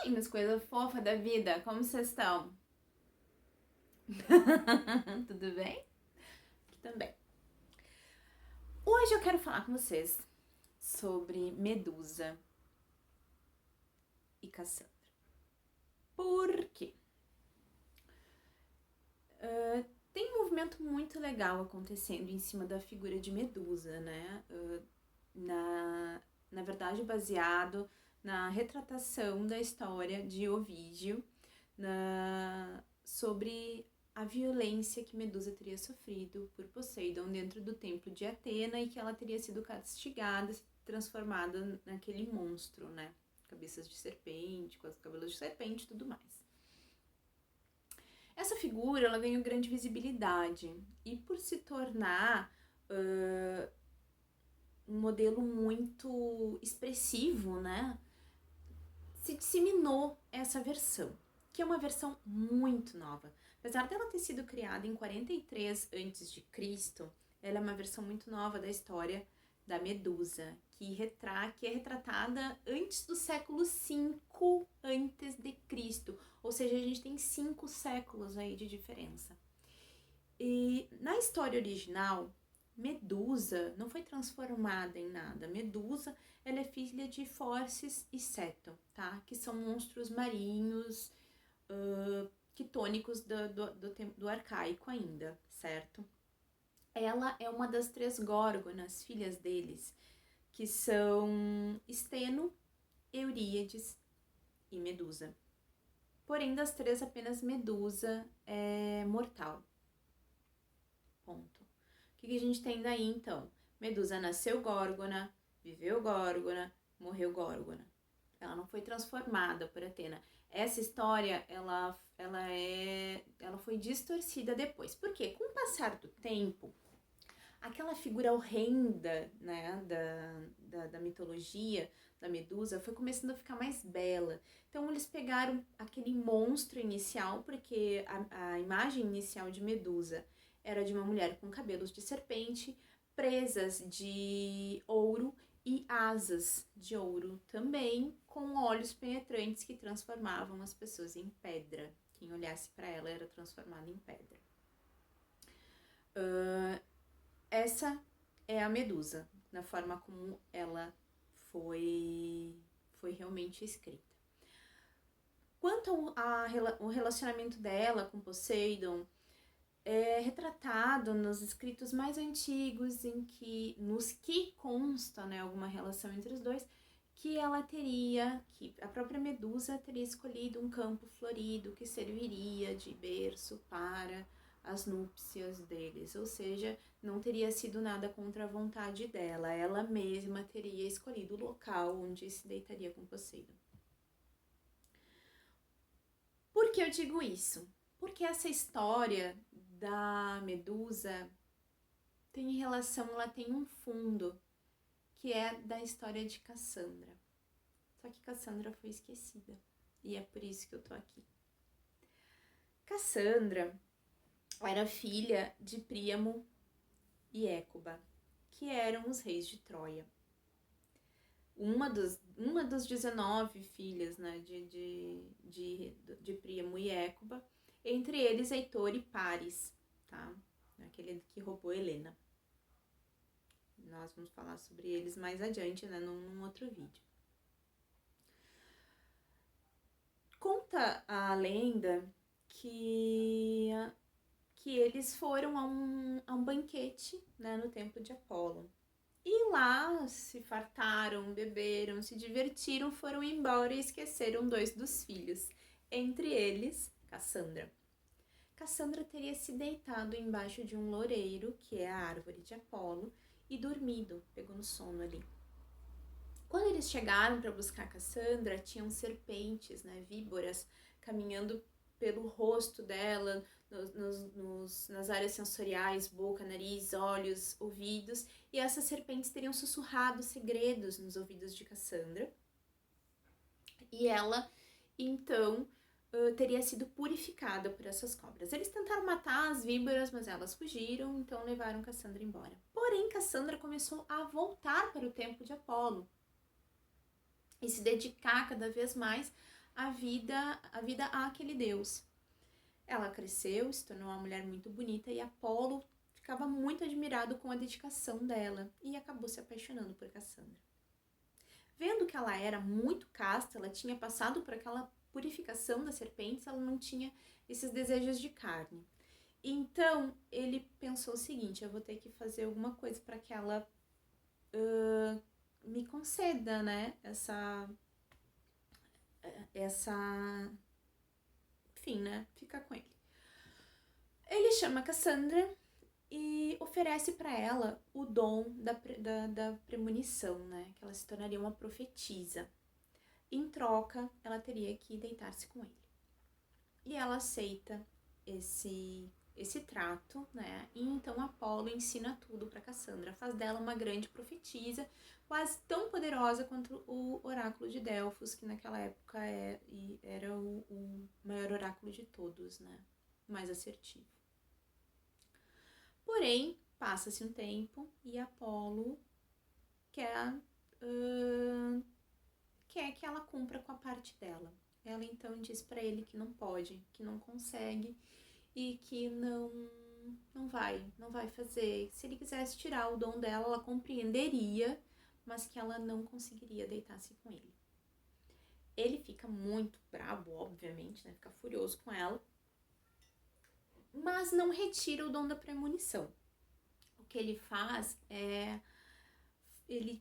minhas coisas fofas da vida, como vocês estão? Tudo bem? Aqui também. Hoje eu quero falar com vocês sobre Medusa e Cassandra. Por quê? Tem um movimento muito legal acontecendo em cima da figura de Medusa, né? Na verdade, baseado na retratação da história de Ovídio sobre a violência que Medusa teria sofrido por Poseidon dentro do templo de Atena e que ela teria sido castigada, transformada naquele monstro, né? Cabeças de serpente, com os cabelos de serpente e tudo mais. Essa figura, ela ganhou grande visibilidade e por se tornar um modelo muito expressivo, né? Se disseminou essa versão, que é uma versão muito nova. Apesar dela ter sido criada em 43 a.C., ela é uma versão muito nova da história da Medusa, que é retratada antes do século V a.C., ou seja, a gente tem 5 séculos aí de diferença. E na história original, Medusa não foi transformada em nada. Medusa, ela é filha de Forces e Ceto, tá? Que são monstros marinhos quitônicos do arcaico ainda, certo? Ela é uma das 3 górgonas, filhas deles, que são Steno, Euríades e Medusa. Porém, das 3, apenas Medusa é mortal. Ponto. O que a gente tem daí, então? Medusa nasceu górgona, viveu górgona, morreu górgona. Ela não foi transformada por Atena. Essa história, ela foi distorcida depois. Por quê? Com o passar do tempo, aquela figura horrenda, né, da mitologia da Medusa foi começando a ficar mais bela. Então eles pegaram aquele monstro inicial, porque a imagem inicial de Medusa era de uma mulher com cabelos de serpente, presas de ouro e asas de ouro também, com olhos penetrantes que transformavam as pessoas em pedra. Quem olhasse para ela era transformado em pedra. Essa é a Medusa, na forma como ela foi realmente escrita. Quanto ao relacionamento dela com Poseidon, é retratado nos escritos mais antigos, nos que consta, né, alguma relação entre os dois, que a própria Medusa teria escolhido um campo florido que serviria de berço para as núpcias deles, ou seja, não teria sido nada contra a vontade dela, ela mesma teria escolhido o local onde se deitaria com Poseidon. Por que eu digo isso? Porque essa história da Medusa ela tem um fundo, que é da história de Cassandra. Só que Cassandra foi esquecida, e é por isso que eu tô aqui. Cassandra era filha de Príamo e Écuba, que eram os reis de Troia. Uma dos 19 filhas, né, de Príamo e Écuba, entre eles Heitor e Paris, tá? Aquele que roubou Helena. Nós vamos falar sobre eles mais adiante, né, num outro vídeo. Conta a lenda que eles foram a um banquete, né, no templo de Apolo. E lá se fartaram, beberam, se divertiram, foram embora e esqueceram 2 dos filhos. Entre eles, Cassandra. Cassandra teria se deitado embaixo de um loureiro, que é a árvore de Apolo, e dormido, pegou no sono ali. Quando eles chegaram para buscar Cassandra, tinham serpentes, né, víboras, caminhando pelo rosto dela, nas áreas sensoriais, boca, nariz, olhos, ouvidos, e essas serpentes teriam sussurrado segredos nos ouvidos de Cassandra. E ela, então, teria sido purificada por essas cobras. Eles tentaram matar as víboras, mas elas fugiram, então levaram Cassandra embora. Porém, Cassandra começou a voltar para o templo de Apolo e se dedicar cada vez mais a vida àquele deus. Ela cresceu, se tornou uma mulher muito bonita e Apolo ficava muito admirado com a dedicação dela e acabou se apaixonando por Cassandra. Vendo que ela era muito casta, ela tinha passado por aquela purificação das serpentes, ela não tinha esses desejos de carne. Então, ele pensou o seguinte, eu vou ter que fazer alguma coisa para que ela me conceda, né, enfim, né, ficar com ele. Ele chama Cassandra e oferece para ela o dom da premonição, né, que ela se tornaria uma profetisa. Em troca, ela teria que deitar-se com ele. E ela aceita esse trato, né? E então Apolo ensina tudo para Cassandra, faz dela uma grande profetisa, quase tão poderosa quanto o oráculo de Delfos, que naquela época era o maior oráculo de todos, né? Mais assertivo. Porém, passa-se um tempo e Apolo quer que ela cumpra com a parte dela. Ela então diz para ele que não pode, que não consegue e que não vai fazer. Se ele quisesse tirar o dom dela, ela compreenderia, mas que ela não conseguiria deitar-se com ele. Ele fica muito brabo, obviamente, né? Fica furioso com ela, mas não retira o dom da premonição. O que ele faz é ele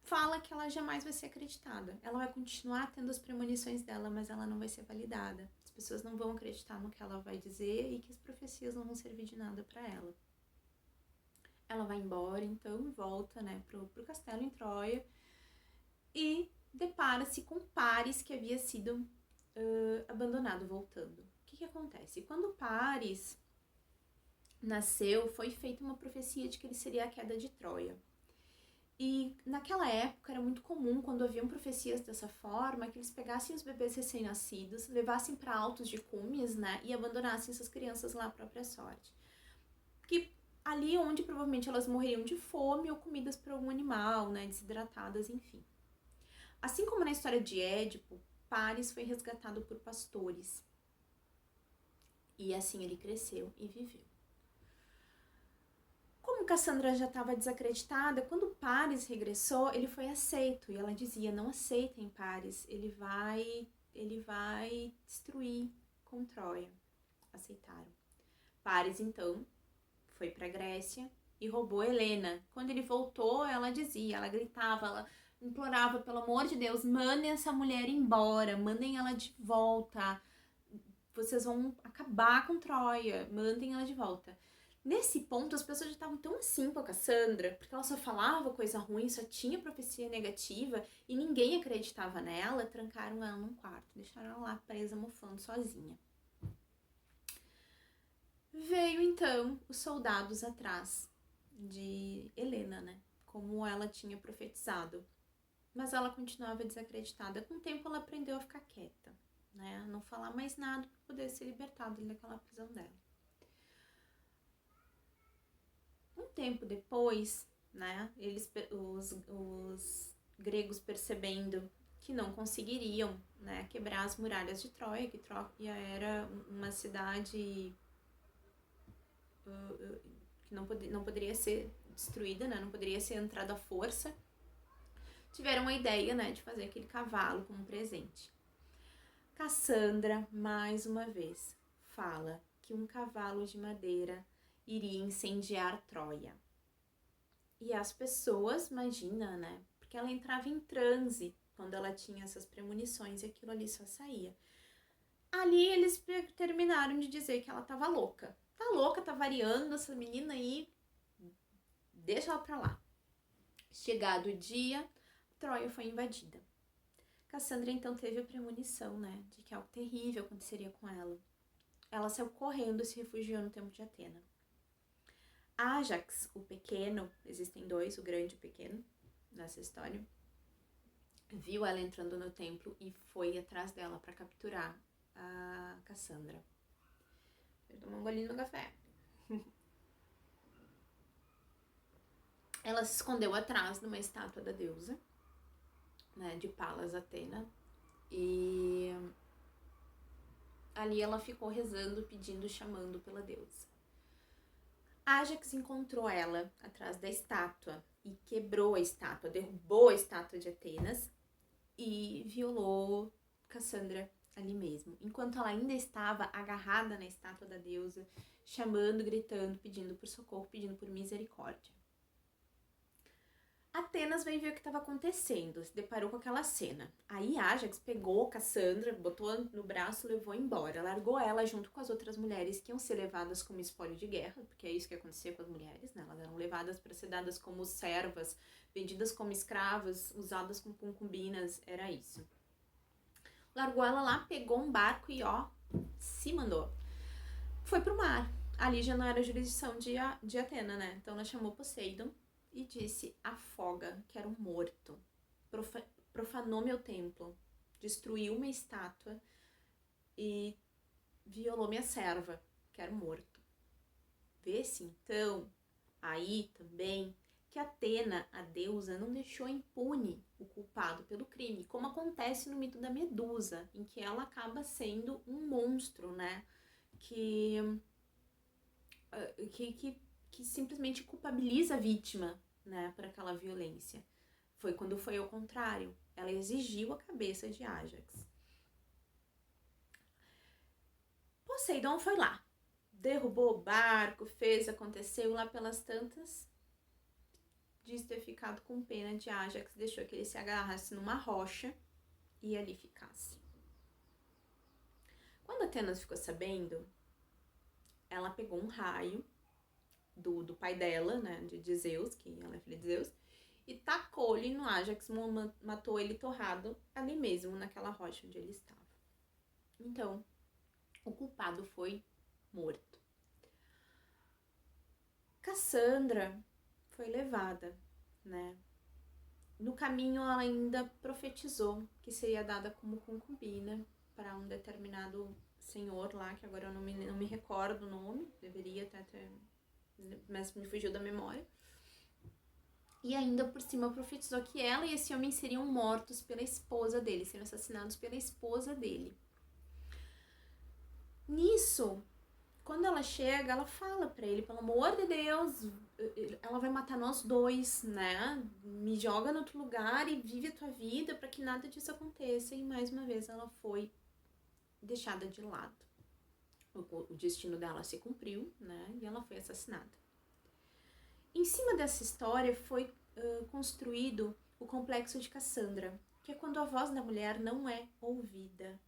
fala que ela jamais vai ser acreditada. Ela vai continuar tendo as premonições dela, mas ela não vai ser validada. As pessoas não vão acreditar no que ela vai dizer e que as profecias não vão servir de nada para ela. Ela vai embora, então, volta, né, pro castelo em Troia e depara-se com Paris, que havia sido abandonado, voltando. O que acontece? Quando Paris nasceu, foi feita uma profecia de que ele seria a queda de Troia. E naquela época era muito comum, quando haviam profecias dessa forma, que eles pegassem os bebês recém-nascidos, levassem para altos de cumes, né, e abandonassem essas crianças lá à própria sorte. Que ali onde provavelmente elas morreriam de fome ou comidas por algum animal, né, desidratadas, enfim. Assim como na história de Édipo, Paris foi resgatado por pastores. E assim ele cresceu e viveu. Como Cassandra já estava desacreditada, quando Paris regressou, ele foi aceito. E ela dizia, não aceitem Paris, ele vai destruir com Troia. Aceitaram. Paris, então, foi para Grécia e roubou Helena. Quando ele voltou, ela dizia, ela gritava, ela implorava, pelo amor de Deus, mandem essa mulher embora, mandem ela de volta. Vocês vão acabar com Troia, mandem ela de volta. Nesse ponto, as pessoas já estavam tão assim com a Cassandra, porque ela só falava coisa ruim, só tinha profecia negativa e ninguém acreditava nela, trancaram ela num quarto, deixaram ela lá presa, mofando sozinha. Veio então os soldados atrás de Helena, né? Como ela tinha profetizado. Mas ela continuava desacreditada. Com o tempo ela aprendeu a ficar quieta, né? A não falar mais nada para poder ser libertada daquela prisão dela. Um tempo depois, né, os gregos percebendo que não conseguiriam, né, quebrar as muralhas de Troia, que Troia era uma cidade que não poderia ser destruída, né, não poderia ser entrada à força, tiveram a ideia, né, de fazer aquele cavalo como presente. Cassandra, mais uma vez, fala que um cavalo de madeira iria incendiar Troia. E as pessoas, imagina, né? Porque ela entrava em transe quando ela tinha essas premonições e aquilo ali só saía. Ali eles terminaram de dizer que ela tava louca. Tá louca, tá variando essa menina aí, deixa ela pra lá. Chegado o dia, Troia foi invadida. Cassandra então teve a premonição, né, de que algo terrível aconteceria com ela. Ela saiu correndo e se refugiou no templo de Atena. Ájax, o pequeno, existem dois, o grande e o pequeno, nessa história, viu ela entrando no templo e foi atrás dela para capturar a Cassandra. Eu tomei um golinho no café. Ela se escondeu atrás de uma estátua da deusa, né, de Palas Atena, E ali ela ficou rezando, pedindo, chamando pela deusa. Ájax encontrou ela atrás da estátua e quebrou a estátua, derrubou a estátua de Atenas e violou Cassandra ali mesmo, enquanto ela ainda estava agarrada na estátua da deusa, chamando, gritando, pedindo por socorro, pedindo por misericórdia. Atenas veio ver o que estava acontecendo, se deparou com aquela cena. Aí Ájax pegou Cassandra, botou no braço e levou embora. Largou ela junto com as outras mulheres que iam ser levadas como espólio de guerra, porque é isso que acontecia com as mulheres, né? Elas eram levadas para ser dadas como servas, vendidas como escravas, usadas como concubinas, era isso. Largou ela lá, pegou um barco e se mandou. Foi pro mar. Ali já não era jurisdição de Atena, né? Então ela chamou Poseidon e disse: afoga, quero morto. Profanou meu templo, destruiu uma estátua e violou minha serva, quero morto. Vê-se então, aí também, que Atena, a deusa, não deixou impune o culpado pelo crime, como acontece no mito da Medusa, em que ela acaba sendo um monstro, né? Que simplesmente culpabiliza a vítima, né, por aquela violência. Foi quando foi ao contrário. Ela exigiu a cabeça de Ájax. Poseidon foi lá. Derrubou o barco, fez, aconteceu lá pelas tantas. Diz ter ficado com pena de Ájax, deixou que ele se agarrasse numa rocha e ali ficasse. Quando Atenas ficou sabendo, ela pegou um raio do pai dela, né, de Zeus, que ela é filha de Zeus, e tacou-lhe no Ájax, matou ele torrado ali mesmo, naquela rocha onde ele estava. Então, o culpado foi morto. Cassandra foi levada, né? No caminho, ela ainda profetizou que seria dada como concubina para um determinado senhor lá, que agora eu não me recordo o nome, deveria até ter, mas me fugiu da memória. E ainda por cima profetizou que ela e esse homem seriam mortos pela esposa dele, seriam assassinados pela esposa dele. Nisso, quando ela chega, ela fala pra ele, pelo amor de Deus, ela vai matar nós dois, né? Me joga no outro lugar e vive a tua vida para que nada disso aconteça. E mais uma vez ela foi deixada de lado. O destino dela se cumpriu, né? E ela foi assassinada. Em cima dessa história foi construído o complexo de Cassandra, que é quando a voz da mulher não é ouvida,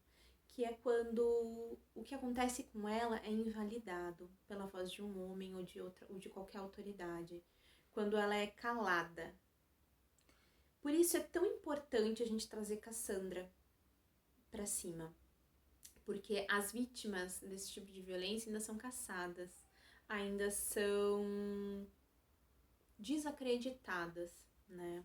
que é quando o que acontece com ela é invalidado pela voz de um homem ou de qualquer autoridade, quando ela é calada. Por isso é tão importante a gente trazer Cassandra para cima, porque as vítimas desse tipo de violência ainda são caçadas, ainda são desacreditadas, né?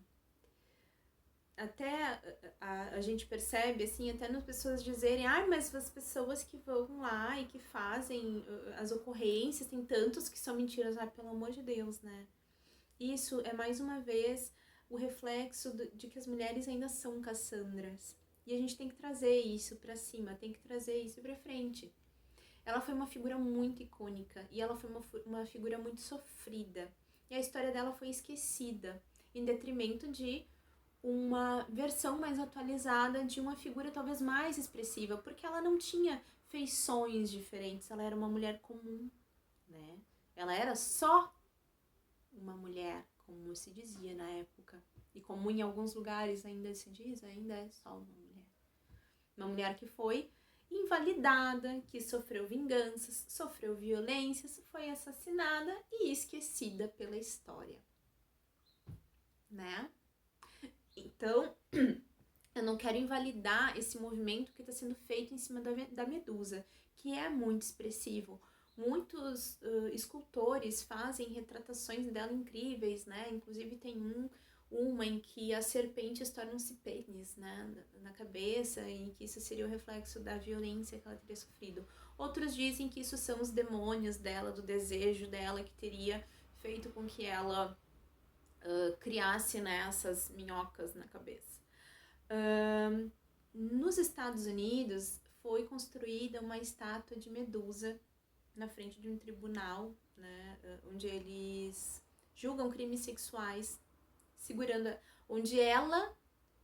Até a gente percebe, assim, até nas pessoas dizerem: mas as pessoas que vão lá e que fazem as ocorrências, tem tantos que são mentiras, pelo amor de Deus, né? Isso é mais uma vez o reflexo de que as mulheres ainda são Cassandras. E a gente tem que trazer isso pra cima, tem que trazer isso pra frente. Ela foi uma figura muito icônica e ela foi uma figura muito sofrida. E a história dela foi esquecida, em detrimento de uma versão mais atualizada de uma figura talvez mais expressiva, porque ela não tinha feições diferentes, ela era uma mulher comum, né? Ela era só uma mulher, como se dizia na época, e como em alguns lugares ainda se diz, ainda é só uma mulher. Uma mulher que foi invalidada, que sofreu vinganças, sofreu violências, foi assassinada e esquecida pela história, né? Então, eu não quero invalidar esse movimento que está sendo feito em cima da Medusa, que é muito expressivo. Muitos escultores fazem retratações dela incríveis, né? Inclusive tem uma em que as serpentes tornam-se pênis, né? Na cabeça, e que isso seria o reflexo da violência que ela teria sofrido. Outros dizem que isso são os demônios dela, do desejo dela, que teria feito com que ela criasse, né, essas minhocas na cabeça. nos Estados Unidos foi construída uma estátua de Medusa na frente de um tribunal, né, onde eles julgam crimes sexuais, onde ela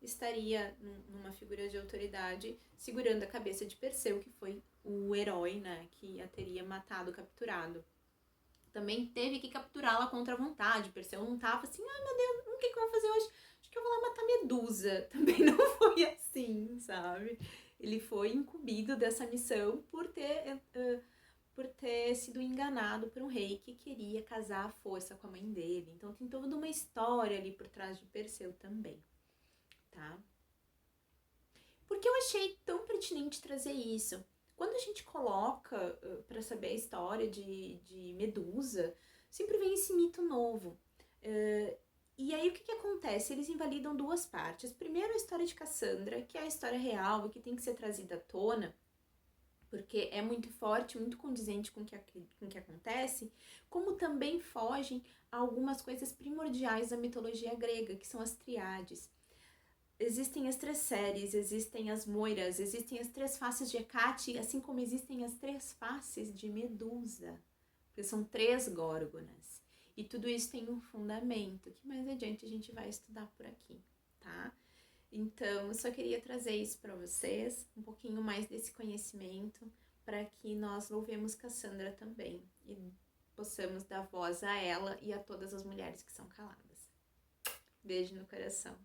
estaria numa figura de autoridade, segurando a cabeça de Perseu, que foi o herói, né, que a teria matado, capturado. Também teve que capturá-la contra a vontade. Perseu não tava assim, meu Deus, o que eu vou fazer hoje? Acho que eu vou lá matar Medusa. Também não foi assim, sabe? Ele foi incumbido dessa missão por ter sido enganado por um rei que queria casar à força com a mãe dele. Então tem toda uma história ali por trás de Perseu também, tá? Por que eu achei tão pertinente trazer isso? Quando a gente coloca para saber a história de Medusa, sempre vem esse mito novo. E aí o que acontece? Eles invalidam duas partes. Primeiro, a história de Cassandra, que é a história real e que tem que ser trazida à tona, porque é muito forte, muito condizente com o que acontece, como também fogem a algumas coisas primordiais da mitologia grega, que são as triades. Existem as 3 séries, existem as moiras, existem as 3 faces de Hecate, assim como existem as 3 faces de Medusa, porque são 3 górgonas. E tudo isso tem um fundamento, que mais adiante a gente vai estudar por aqui, tá? Então, eu só queria trazer isso para vocês, um pouquinho mais desse conhecimento, para que nós louvemos Cassandra também e possamos dar voz a ela e a todas as mulheres que são caladas. Beijo no coração.